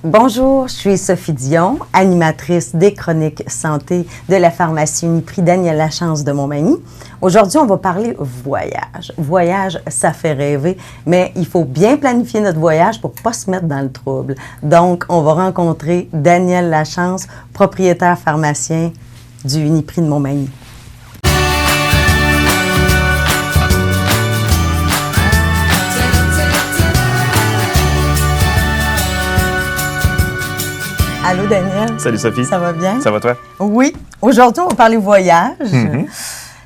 Bonjour, je suis Sophie Dion, animatrice des chroniques santé de la pharmacie Uniprix Daniel Lachance de Montmagny. Aujourd'hui, on va parler voyage. Voyage, ça fait rêver, mais il faut bien planifier notre voyage pour ne pas se mettre dans le trouble. Donc, on va rencontrer Daniel Lachance, propriétaire pharmacien du Uniprix de Montmagny. Allô, Daniel. Salut, Sophie. Ça va bien? Ça va, toi? Oui. Aujourd'hui, on va parler voyage.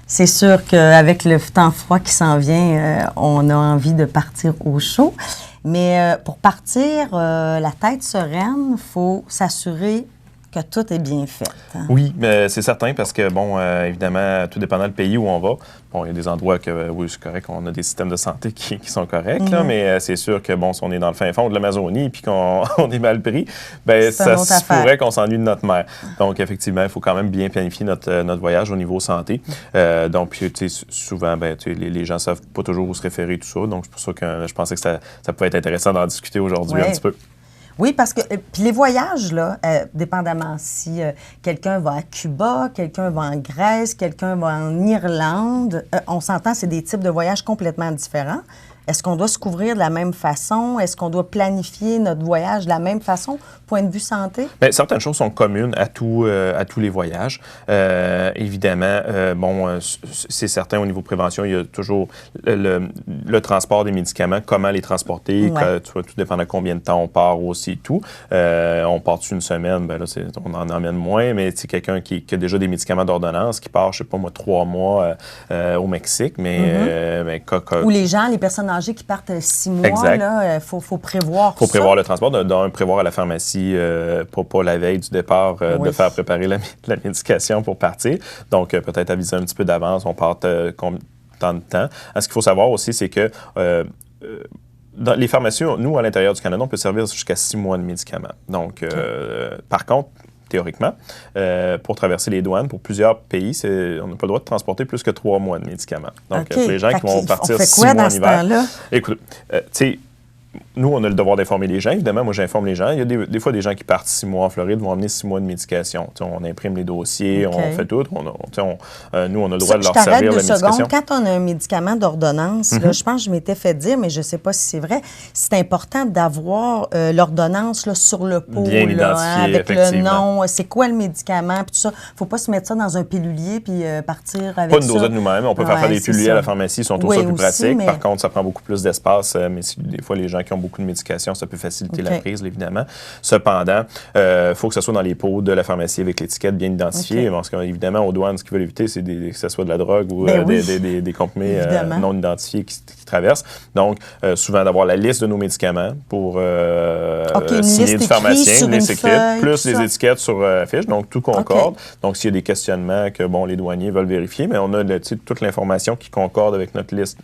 C'est sûr qu'avec le temps froid qui s'en vient, on a envie de partir au chaud. Mais pour partir la tête sereine, il faut s'assurer que tout est bien fait. Hein? Oui, c'est certain parce que, bon, évidemment, tout dépendant du pays où on va, bon, il y a des endroits que, oui, c'est correct, on a des systèmes de santé qui sont corrects, là, mais c'est sûr que, bon, si on est dans le fin fond de l'Amazonie puis qu'on on est mal pris, bien, ça se pourrait qu'on s'ennuie de notre mère. Donc, effectivement, il faut quand même bien planifier notre voyage au niveau santé. Donc, puis, tu sais, souvent, bien, tu sais, les gens ne savent pas toujours où se référer, tout ça. Donc, c'est pour ça que je pensais que ça pouvait être intéressant d'en discuter aujourd'hui un petit peu. Oui, parce que puis les voyages, là, dépendamment si quelqu'un va à Cuba, quelqu'un va en Grèce, quelqu'un va en Irlande, on s'entend, c'est des types de voyages complètement différents. Est-ce qu'on doit se couvrir de la même façon? Est-ce qu'on doit planifier notre voyage de la même façon, point de vue santé? Bien, certaines choses sont communes à tous les voyages. Évidemment, bon, c'est certain, au niveau prévention, il y a toujours le transport des médicaments, comment les transporter, tout dépend de combien de temps on part aussi, tout. On part une semaine, bien là, on en emmène moins, mais c'est quelqu'un qui a déjà des médicaments d'ordonnance, qui part, je sais pas moi, 3 mois au Mexique, mais... Ou les personnes âgées qui partent 6 mois, il faut prévoir Il faut prévoir le transport, prévoir à la pharmacie, pas la veille du départ, de faire préparer la médication pour partir. Donc, peut-être aviser un petit peu d'avance, on part tant de temps. Ce qu'il faut savoir aussi, c'est que dans les pharmacies, nous, à l'intérieur du Canada, on peut servir jusqu'à 6 mois de médicaments. Donc, par contre, théoriquement, pour traverser les douanes, pour plusieurs pays, on n'a pas le droit de transporter plus que 3 mois de médicaments. Donc, pour les gens qui vont partir 6 mois en hiver... Écoute, tu sais, nous, on a le devoir d'informer les gens. Évidemment, moi, j'informe les gens. Il y a des fois des gens qui partent 6 mois en Floride vont emmener 6 mois de médication. T'sais, on imprime les dossiers, on fait tout. Nous, on a le droit de leur servir la médication. Quand on a un médicament d'ordonnance, là, je pense que je m'étais fait dire, mais je ne sais pas si c'est vrai, c'est important d'avoir l'ordonnance là, sur le pot. Bien identifié, avec le nom, c'est quoi le médicament, puis tout ça. Il ne faut pas se mettre ça dans un pilulier puis partir avec ça. Pas une dosette nous-mêmes. On peut faire des piluliers à la pharmacie, ils sont tous plus pratiques. Mais... Par contre, ça prend beaucoup plus d'espace. Mais des fois, les gens qui ont beaucoup de médication, ça peut faciliter la prise, évidemment. Cependant, il faut que ce soit dans les pots de la pharmacie avec l'étiquette bien identifiée. Parce qu'évidemment, aux douanes, ce qu'ils veulent éviter, c'est que ce soit de la drogue ou des comprimés non identifiés qui traversent. Donc, souvent, d'avoir la liste de nos médicaments pour signer du pharmacien, une liste écrite, plus les étiquettes sur la fiche. Donc, tout concorde. Donc, s'il y a des questionnements que les douaniers veulent vérifier, mais on a toute l'information qui concorde avec notre liste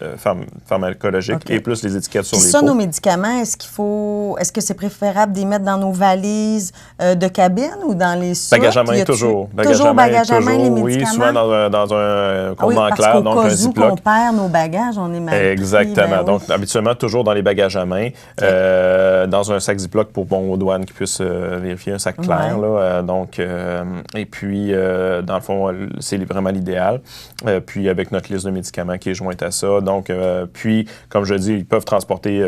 pharmacologique et plus les étiquettes sur les pots. Nos médicaments, est-ce que c'est préférable de les mettre dans nos valises de cabine ou dans les soutes? Bagage à main, toujours. Toujours bagage à main, les médicaments? Oui, souvent dans un contenant clair, donc un ziploc. On perd nos bagages, on est mal pris. Exactement. Donc, habituellement, toujours dans les bagages à main, dans un sac ziploc pour aux douanes qui puissent vérifier un sac clair. Là, donc, et puis, dans le fond, c'est vraiment l'idéal. Puis, avec notre liste de médicaments qui est jointe à ça. Donc, puis, comme je dis, ils peuvent transporter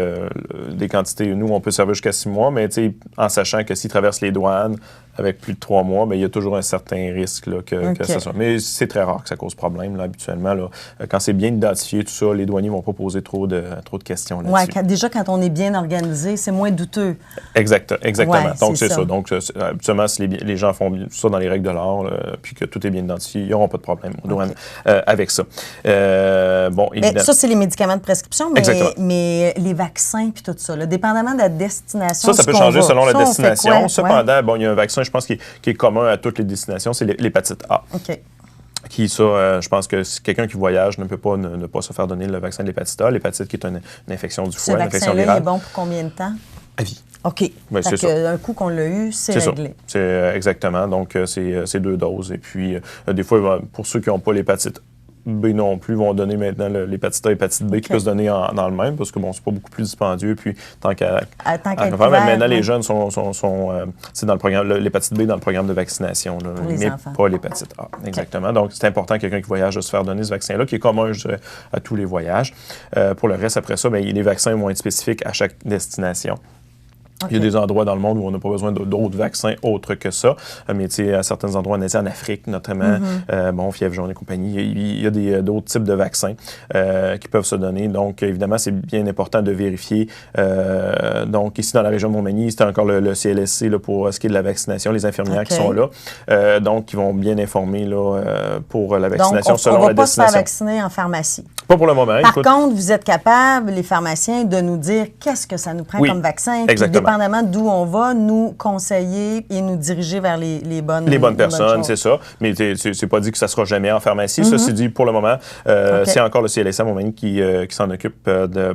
des quantités. Nous, on peut servir jusqu'à 6 mois, mais en sachant que s'ils traversent les douanes avec plus de 3 mois, bien, il y a toujours un certain risque là, que ça soit. Mais c'est très rare que ça cause problème, là, habituellement. Là. Quand c'est bien identifié, tout ça, les douaniers ne vont pas poser trop de questions là-dessus. Oui, déjà, quand on est bien organisé, c'est moins douteux. Exactement. Ouais, donc, c'est ça. Donc, habituellement, si les gens font ça dans les règles de l'art, puis que tout est bien identifié, ils n'auront pas de problème aux douanes avec ça. Évidemment. Ça, c'est les médicaments de prescription, mais les vaccins puis tout ça, là, dépendamment de la destination. Ça peut changer selon la destination. Cependant, il y a un vaccin, je pense, qui est commun à toutes les destinations, c'est l'hépatite A. OK. Je pense que quelqu'un qui voyage ne peut pas ne pas se faire donner le vaccin de l'hépatite A. L'hépatite qui est une infection du foie, une infection virale. Ce vaccin-là est bon pour combien de temps? À vie. OK. Ben, fait qu'un coup qu'on l'a eu, c'est réglé. C'est exactement. Donc, c'est 2 doses. Et puis, des fois, pour ceux qui n'ont pas l'hépatite B non plus vont donner maintenant l'hépatite A et l'hépatite B qui peut se donner dans le même, parce que bon, c'est pas beaucoup plus dispendieux, puis tant qu'à faire, mais maintenant, les jeunes c'est dans le programme, l'hépatite B dans le programme de vaccination, là, mais enfants. Pas l'hépatite A. Exactement. Donc, c'est important, quelqu'un qui voyage, de se faire donner ce vaccin-là, qui est commun, je dirais, à tous les voyages. Pour le reste, après ça, bien, les vaccins vont être spécifiques à chaque destination. Okay. Il y a des endroits dans le monde où on n'a pas besoin d'autres vaccins autres que ça. Mais tu sais, à certains endroits en Asie, en Afrique notamment, fièvre jaune et compagnie, il y a d'autres types de vaccins qui peuvent se donner. Donc, évidemment, c'est bien important de vérifier. Donc, ici, dans la région de Montmagny, c'était encore le CLSC là, pour ce qui est de la vaccination, les infirmières qui sont là. Donc, qui vont bien informer là, pour la vaccination selon la destination. Donc, on ne va pas se faire vacciner en pharmacie. Pas pour le moment. Par contre, vous êtes capables, les pharmaciens, de nous dire qu'est-ce que ça nous prend comme vaccin. Exactement. Dépendamment d'où on va, nous conseiller et nous diriger vers les bonnes personnes, c'est ça. Mais c'est pas dit que ça sera jamais en pharmacie. Ceci dit, pour le moment, c'est encore le CLSC à Montmagny qui s'en occupe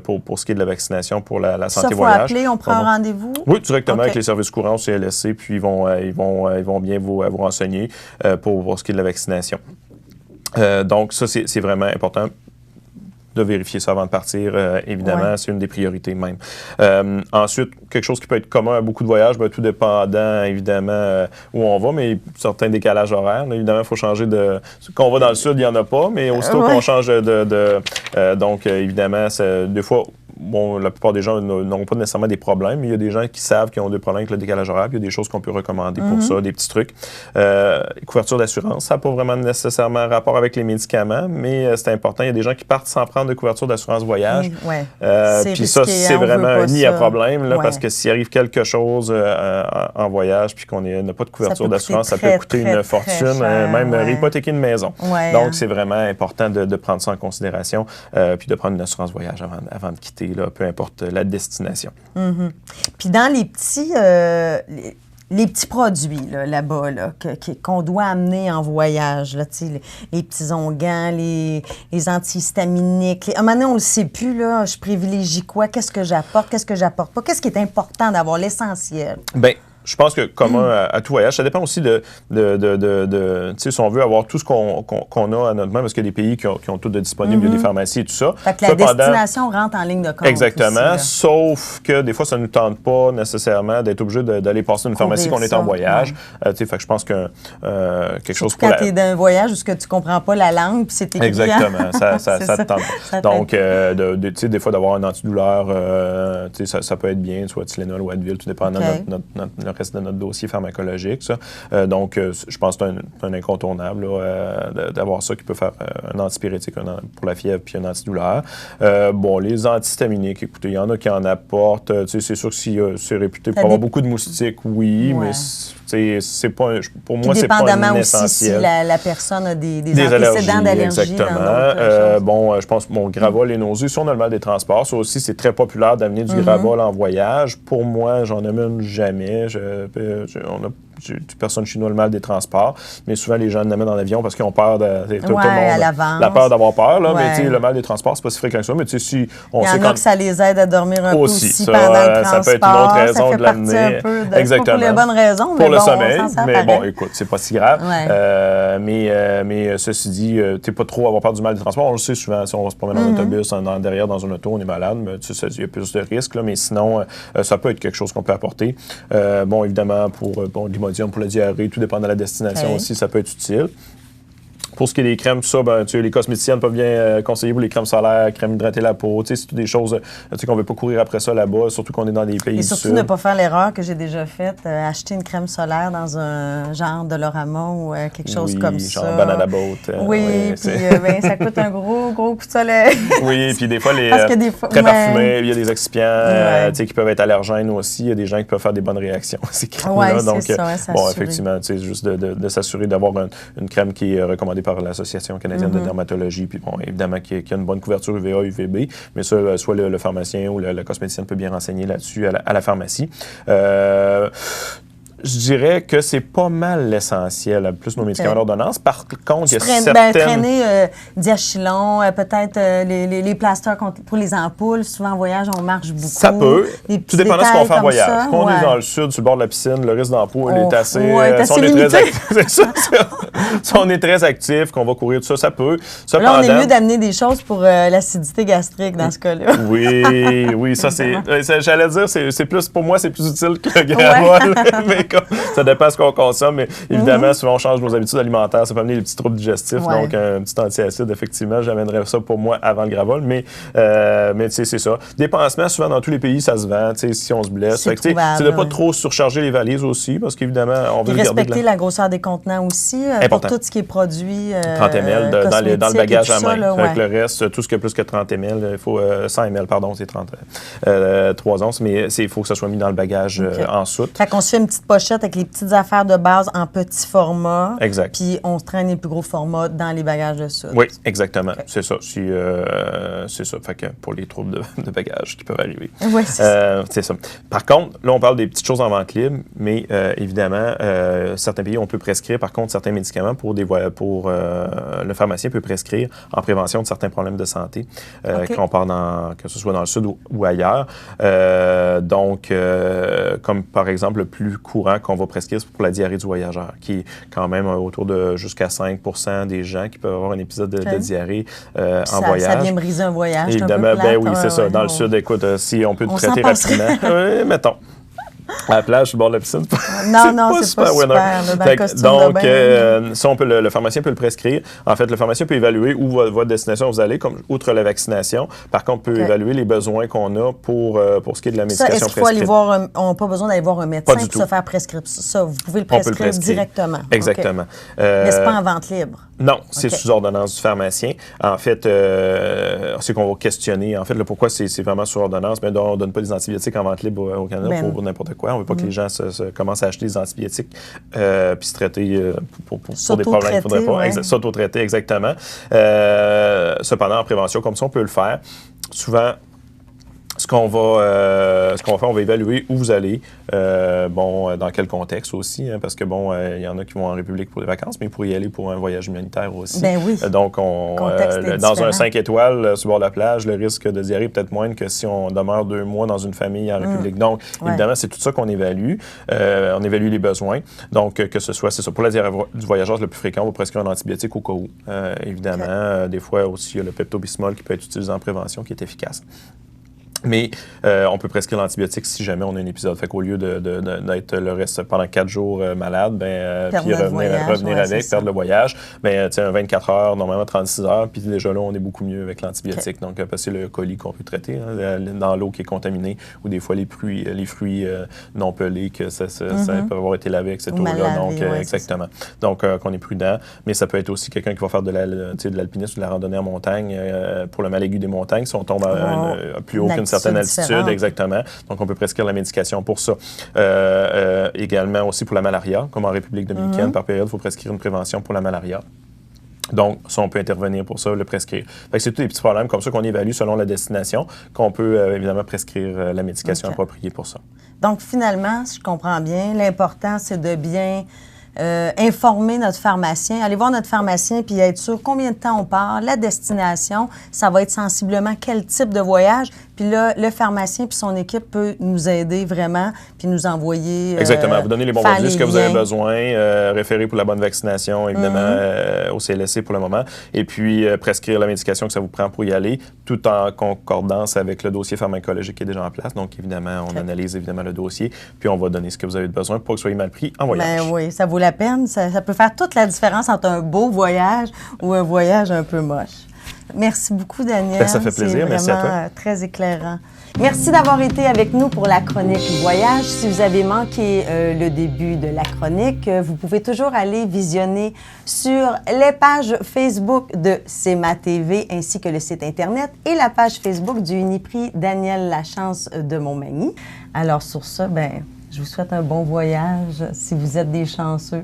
pour ce qui est de la vaccination pour la santé voyage. Ça, faut appeler, on prend un rendez-vous? Oui, directement avec les services courants au CLSC, puis ils vont bien vous renseigner pour ce qui est de la vaccination. Donc, ça, c'est vraiment important de vérifier ça avant de partir, évidemment, c'est une des priorités même. Ensuite, quelque chose qui peut être commun à beaucoup de voyages, tout dépendant, évidemment, où on va, mais certains décalages horaires. Là, évidemment, il faut changer de... Quand on va dans le sud, il n'y en a pas, mais aussitôt qu'on change donc, évidemment, des fois... Bon, la plupart des gens n'auront pas nécessairement des problèmes, mais il y a des gens qui savent qu'ils ont des problèmes avec le décalage horaire. Il y a des choses qu'on peut recommander pour ça, des petits trucs. Couverture d'assurance, ça n'a pas vraiment nécessairement rapport avec les médicaments, mais c'est important. Il y a des gens qui partent sans prendre de couverture d'assurance voyage. Puis ça, c'est vraiment un nid à problème, là, parce que s'il arrive quelque chose en voyage puis qu'on n'a pas de couverture d'assurance, ça peut coûter une fortune, même hypothéquer une maison. Donc, c'est vraiment important de prendre ça en considération puis de prendre une assurance voyage avant de quitter. Là, peu importe la destination. Puis dans les petits produits là-bas qu'on doit amener en voyage, là, les petits onguents, les antihistaminiques. À un moment donné, on ne le sait plus, là, je privilégie quoi, qu'est-ce que j'apporte pas, qu'est-ce qui est important d'avoir, l'essentiel? Bien, je pense que commun à tout voyage, ça dépend aussi de tu sais, si on veut avoir tout ce qu'on a à notre main, parce qu'il y a des pays qui ont tout de disponible, il y a des pharmacies et tout ça. Fait que la destination rentre en ligne de compte. Exactement, aussi, sauf que des fois, ça ne nous tente pas nécessairement d'être obligé d'aller passer une pharmacie qu'on est en voyage. Tu sais, fait que je pense que quelque chose pour quand tu es d'un voyage où tu comprends pas la langue, puis c'est écrit. Exactement, ça te tente pas. Donc, tu sais, des fois, d'avoir un antidouleur, tu sais, ça peut être bien, soit Tylenol ou Advil, tout dépendant de notre reste de notre dossier pharmacologique, ça. Donc, je pense que c'est un incontournable d'avoir ça qui peut faire un antipyrétique pour la fièvre puis un antidouleur. Bon, les antihistaminiques, écoutez, il y en a qui en apportent. C'est sûr que si c'est réputé pour avoir beaucoup de moustiques, oui, mais c'est pas pour moi, c'est pas un essentiel. Dépendamment aussi si la personne a des antécédents d'allergie. Exactement. Bon, je pense que Gravol et nausées, si on a le mal des transports, ça aussi, c'est très populaire d'amener du Gravol en voyage. Pour moi, j'en amène jamais. Personne chez nous a le mal des transports, mais souvent les gens l'amènent en avion parce qu'ils ont peur de... tout le monde la peur d'avoir peur, là, mais le mal des transports, c'est pas si fréquent que ça, mais si on sait que ça les aide à dormir un peu aussi pendant le transport. Ça peut être une autre raison de l'amener. Exactement. Pour les bonnes raisons, mais pour le sommeil, mais bon, écoute, c'est pas si grave. Mais ceci dit, t'es pas trop avoir peur du mal des transports. On le sait souvent, si on se promène en autobus, derrière dans un auto, on est malade, mais il y a plus de risques, là, mais sinon, ça peut être quelque chose qu'on peut apporter. Bon, évidemment, pour l'Imodium, pour la diarrhée, tout dépend de la destination aussi, ça peut être utile. Pour ce qui est des crèmes, tout ça, les cosméticiennes peuvent bien conseiller pour les crèmes solaires, crème hydrater la peau. C'est toutes des choses qu'on ne veut pas courir après ça là-bas, surtout qu'on est dans des pays Et surtout sud. ne pas faire l'erreur que j'ai déjà faite, acheter une crème solaire dans un genre de Dolorama ou quelque chose comme ça. Genre Banana Boat. Puis ça coûte un gros coup de soleil. Oui, puis des fois, très parfumés, il y a des excipients qui peuvent être allergènes aussi. Il y a des gens qui peuvent faire des bonnes réactions à ces crèmes-là. Donc, bon, effectivement, juste de s'assurer d'avoir une crème qui est recommandée par l'Association canadienne de dermatologie, puis bon, évidemment, qui a une bonne couverture UVA, UVB, mais ça, soit le pharmacien ou le cosméticien peut bien renseigner là-dessus à la pharmacie. Je Je dirais que c'est pas mal l'essentiel, plus nos médicaments d'ordonnance. Par contre, il y a certaines... traîner diachylon, peut-être les plasters pour les ampoules. Souvent, en voyage, on marche beaucoup. Ça peut. Tout dépend de ce qu'on fait en voyage. Ça, quand on est dans le sud, sur le bord de la piscine, le risque d'ampoule est assez... assez limité. Si on est très actif, qu'on va courir, tout ça, ça peut. Là, on est mieux d'amener des choses pour l'acidité gastrique dans ce cas-là. Oui, ça, c'est... J'allais dire, c'est plus... Pour moi, c'est plus utile que le gravol. Mais ça dépend de ce qu'on consomme. Mais évidemment, souvent, on change nos habitudes alimentaires. Ça peut amener des petits troubles digestifs. Donc, un petit antiacide, effectivement, j'amènerais ça pour moi avant le gravol. Mais tu sais, c'est ça. Des pansements, souvent, dans tous les pays, ça se vend, tu sais, si on se blesse. C'est de ne pas trop surcharger les valises aussi, parce qu'évidemment, on veut respecter la grosseur des contenants aussi, pour tout ce qui est produit 30 ml dans le bagage à main. Avec le reste, tout ce qui est plus que 30 ml, il faut 100 ml, pardon, c'est 3 onces, mais il faut que ça soit mis dans le bagage en soute. Fait qu'on se fait une petite pochette avec les petites affaires de base en petit format. Exact. Puis on se traîne les plus gros formats dans les bagages de soute. Oui, exactement. Okay. C'est ça. C'est ça. Fait que pour les troubles de bagages qui peuvent arriver. Oui, c'est ça. Par contre, là, on parle des petites choses en vente libre, mais évidemment, certains pays, on peut prescrire, par contre, certains médicaments pour le pharmacien peut prescrire en prévention de certains problèmes de santé, qu'on part que ce soit dans le sud ou ailleurs. Donc, comme par exemple, le plus courant qu'on va prescrire, c'est pour la diarrhée du voyageur, qui est quand même autour de jusqu'à 5 % des gens qui peuvent avoir un épisode de diarrhée en voyage. Ça vient briser un voyage. Évidemment, un peu plate, oui, c'est ça. Dans le sud, écoute, si on peut te traiter rapidement, mettons. À la plage, sur le bord de la piscine. Non, c'est pas super. Donc, le pharmacien peut le prescrire. En fait, le pharmacien peut évaluer où votre destination vous allez, outre la vaccination. Par contre, peut évaluer les besoins qu'on a pour ce qui est de la médication prescrite. Est-ce qu'il faut aller voir, on n'a pas besoin d'aller voir un médecin pour se faire prescrire ça? Vous pouvez le prescrire directement. Exactement. Mais ce n'est pas en vente libre? Non, c'est sous ordonnance du pharmacien. En fait, c'est qu'on va questionner. En fait, pourquoi c'est vraiment sous ordonnance? Mais on ne donne pas des antibiotiques en vente libre au Canada pour n'importe quoi. On ne veut pas que les gens commencent à acheter des antibiotiques puis se traiter pour des problèmes qu'il ne faudrait pas. S'auto-traiter, exactement. Cependant, en prévention, comme ça, on peut le faire. Souvent, ce qu'on va faire, on va évaluer où vous allez, dans quel contexte aussi, parce que il y en a qui vont en République pour les vacances, mais pour y aller pour un voyage humanitaire aussi. Ben oui. Donc, dans un 5 étoiles sur le bord de la plage, le risque de diarrhée est peut-être moindre que si on demeure 2 mois dans une famille en République. Donc, évidemment, c'est tout ça qu'on évalue. On évalue les besoins. Donc, que ce soit, c'est ça. Pour la diarrhée du voyageur, le plus fréquent, on va prescrire un antibiotique au cas où. Évidemment, des fois aussi, il y a le Pepto-Bismol qui peut être utilisé en prévention, qui est efficace. Mais on peut prescrire l'antibiotique si jamais on a un épisode. Fait qu'au lieu d'être le reste pendant 4 jours malade, puis revenir avec, perdre le voyage, un 24 heures, normalement 36 heures, puis déjà là, on est beaucoup mieux avec l'antibiotique. Donc, c'est le colis qu'on peut traiter dans l'eau qui est contaminée, ou des fois les fruits non pelés, que ça peut avoir été lavé avec cette eau-là. Donc, exactement. Donc, qu'on est prudent. Mais ça peut être aussi quelqu'un qui va faire de l'alpinisme ou de la randonnée en montagne pour le mal aigu des montagnes. Si on tombe plus haut qu'une certaine altitude, exactement. Donc, on peut prescrire la médication pour ça. Également aussi pour la malaria, comme en République dominicaine, par période, il faut prescrire une prévention pour la malaria. Donc, ça, on peut intervenir pour ça, le prescrire. Fait que c'est tous des petits problèmes comme ça qu'on évalue selon la destination, qu'on peut évidemment prescrire la médication appropriée pour ça. Donc, finalement, si je comprends bien, l'important, c'est de bien informer notre pharmacien, aller voir notre pharmacien puis être sûr combien de temps on part, la destination, ça va être sensiblement quel type de voyage. Puis là, le pharmacien puis son équipe peut nous aider vraiment puis nous envoyer... Exactement. Vous donnez les bons produits, ce que vous avez besoin, référer pour la bonne vaccination, évidemment, au CLSC pour le moment, et puis prescrire la médication que ça vous prend pour y aller, tout en concordance avec le dossier pharmacologique qui est déjà en place. Donc, évidemment, on analyse évidemment le dossier, puis on va donner ce que vous avez besoin pour que vous soyez mal pris en voyage. Ben oui, ça vaut la peine. Ça peut faire toute la différence entre un beau voyage ou un voyage un peu moche. Merci beaucoup, Daniel. Ça fait plaisir. Merci à toi. Très éclairant. Merci d'avoir été avec nous pour la chronique Voyage. Si vous avez manqué le début de la chronique, vous pouvez toujours aller visionner sur les pages Facebook de CEMA TV ainsi que le site Internet et la page Facebook du Uniprix Daniel Lachance de Montmagny. Alors sur ça, je vous souhaite un bon voyage si vous êtes des chanceux.